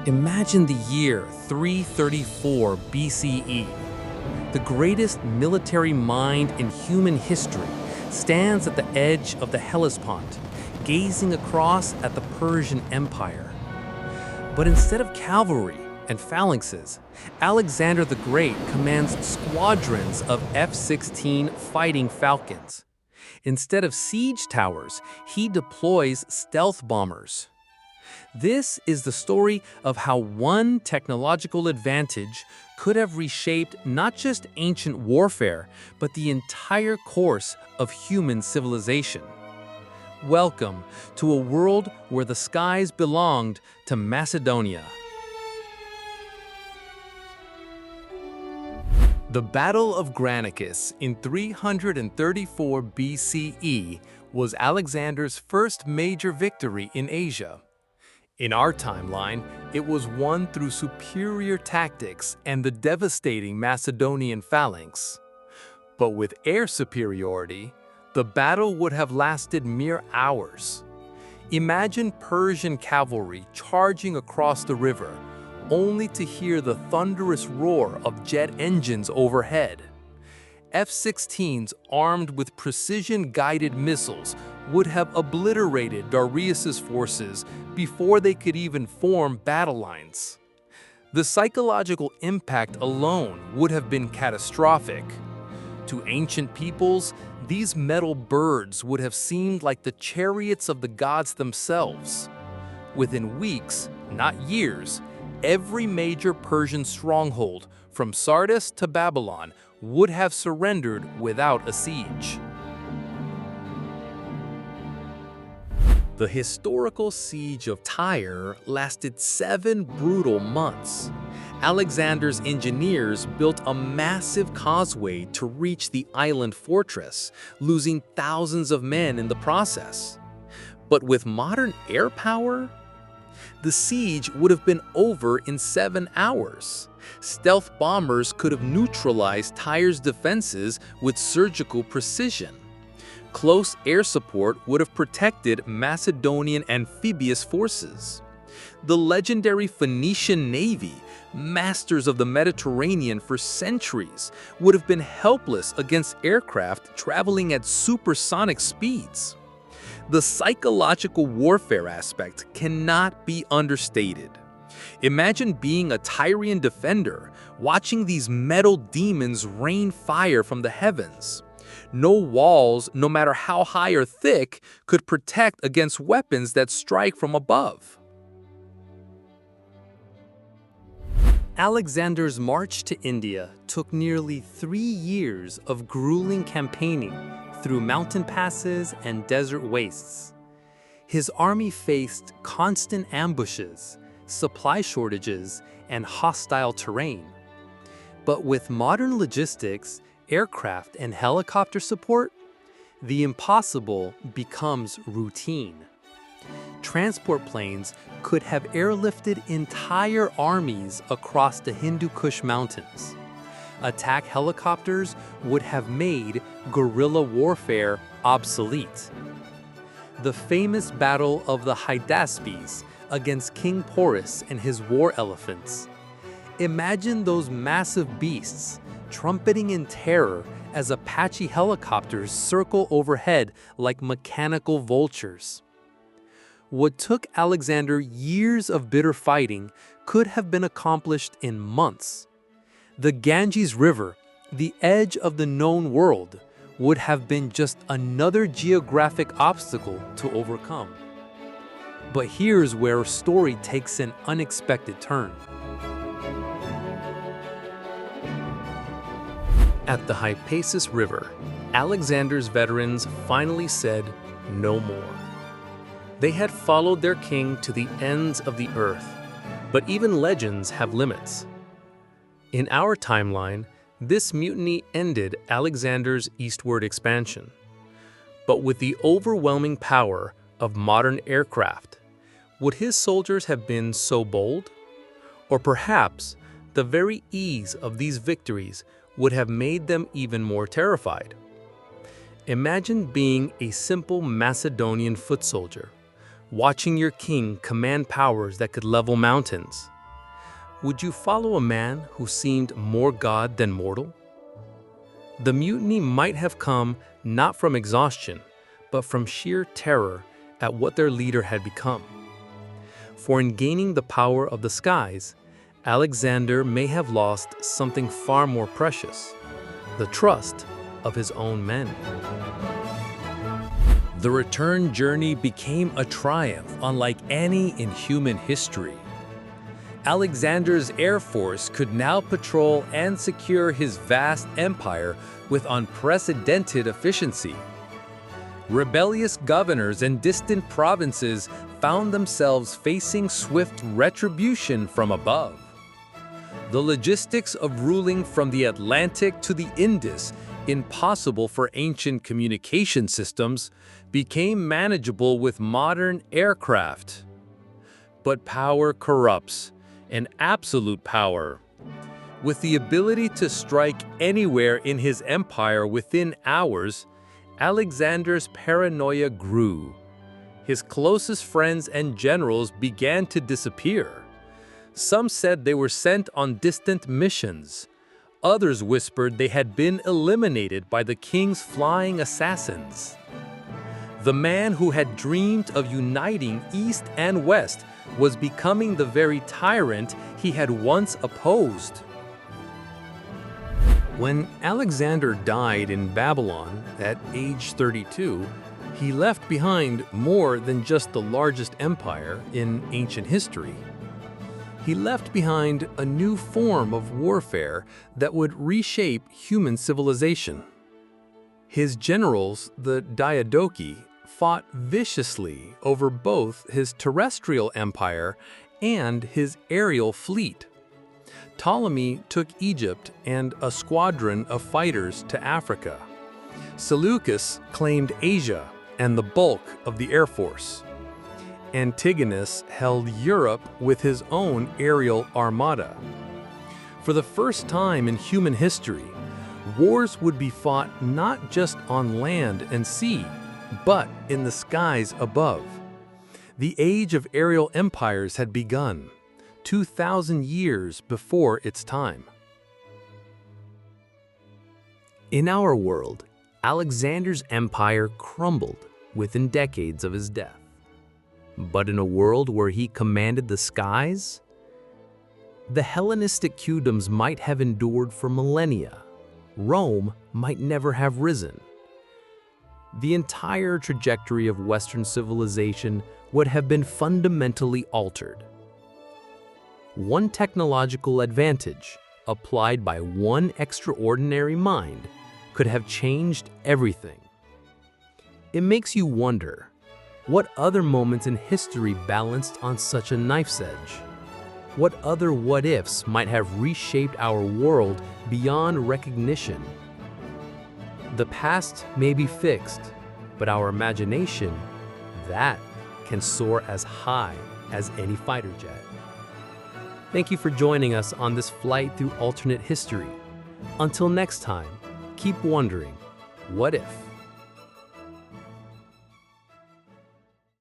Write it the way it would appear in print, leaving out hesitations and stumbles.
Imagine the year 334 BCE. The greatest military mind in human history stands at the edge of the Hellespont, gazing across at the Persian Empire. But instead of cavalry and phalanxes, Alexander the Great commands squadrons of F-16 fighting falcons. Instead of siege towers, he deploys stealth bombers. This is the story of how one technological advantage could have reshaped not just ancient warfare, but the entire course of human civilization. Welcome to a world where the skies belonged to Macedonia. The Battle of Granicus in 334 BCE was Alexander's first major victory in Asia. In our timeline, it was won through superior tactics and the devastating Macedonian phalanx. But with air superiority, the battle would have lasted mere hours. Imagine Persian cavalry charging across the river, only to hear the thunderous roar of jet engines overhead. F-16s armed with precision-guided missiles would have obliterated Darius's forces before they could even form battle lines. The psychological impact alone would have been catastrophic. To ancient peoples, these metal birds would have seemed like the chariots of the gods themselves. Within weeks, not years, every major Persian stronghold, from Sardis to Babylon, would have surrendered without a siege. The historical siege of Tyre lasted 7 brutal months. Alexander's engineers built a massive causeway to reach the island fortress, losing thousands of men in the process. But with modern air power, the siege would have been over in 7 hours. Stealth bombers could have neutralized Tyre's defenses with surgical precision. Close air support would have protected Macedonian amphibious forces. The legendary Phoenician Navy, masters of the Mediterranean for centuries, would have been helpless against aircraft traveling at supersonic speeds. The psychological warfare aspect cannot be understated. Imagine being a Tyrian defender, watching these metal demons rain fire from the heavens. No walls, no matter how high or thick, could protect against weapons that strike from above. Alexander's march to India took nearly 3 years of grueling campaigning through mountain passes and desert wastes. His army faced constant ambushes, supply shortages, and hostile terrain. But with modern logistics, aircraft, and helicopter support, the impossible becomes routine. Transport planes could have airlifted entire armies across the Hindu Kush Mountains. Attack helicopters would have made guerrilla warfare obsolete. The famous Battle of the Hydaspes against King Porus and his war elephants. Imagine those massive beasts trumpeting in terror as Apache helicopters circle overhead like mechanical vultures. What took Alexander years of bitter fighting could have been accomplished in months. The Ganges River, the edge of the known world, would have been just another geographic obstacle to overcome. But here's where our story takes an unexpected turn. At the Hypasus River, Alexander's veterans finally said no more. They had followed their king to the ends of the earth, but even legends have limits. In our timeline, this mutiny ended Alexander's eastward expansion. But with the overwhelming power of modern aircraft, would his soldiers have been so bold? Or perhaps the very ease of these victories would have made them even more terrified. Imagine being a simple Macedonian foot soldier, watching your king command powers that could level mountains. Would you follow a man who seemed more god than mortal? The mutiny might have come not from exhaustion, but from sheer terror at what their leader had become. For in gaining the power of the skies, Alexander may have lost something far more precious, the trust of his own men. The return journey became a triumph unlike any in human history. Alexander's air force could now patrol and secure his vast empire with unprecedented efficiency. Rebellious governors in distant provinces found themselves facing swift retribution from above. The logistics of ruling from the Atlantic to the Indus, impossible for ancient communication systems, became manageable with modern aircraft. But power corrupts, and absolute power. With the ability to strike anywhere in his empire within hours, Alexander's paranoia grew. His closest friends and generals began to disappear. Some said they were sent on distant missions. Others whispered they had been eliminated by the king's flying assassins. The man who had dreamed of uniting East and West was becoming the very tyrant he had once opposed. When Alexander died in Babylon at age 32, he left behind more than just the largest empire in ancient history. He left behind a new form of warfare that would reshape human civilization. His generals, the Diadochi, fought viciously over both his terrestrial empire and his aerial fleet. Ptolemy took Egypt and a squadron of fighters to Africa. Seleucus claimed Asia and the bulk of the air force. Antigonus held Europe with his own aerial armada. For the first time in human history, wars would be fought not just on land and sea, but in the skies above. The age of aerial empires had begun, 2,000 years before its time. In our world, Alexander's empire crumbled within decades of his death. But in a world where he commanded the skies, the Hellenistic kingdoms might have endured for millennia. Rome might never have risen. The entire trajectory of Western civilization would have been fundamentally altered. One technological advantage, applied by one extraordinary mind, could have changed everything. It makes you wonder, what other moments in history balanced on such a knife's edge? What other what-ifs might have reshaped our world beyond recognition? The past may be fixed, but our imagination, that can soar as high as any fighter jet. Thank you for joining us on this flight through alternate history. Until next time, keep wondering, what if?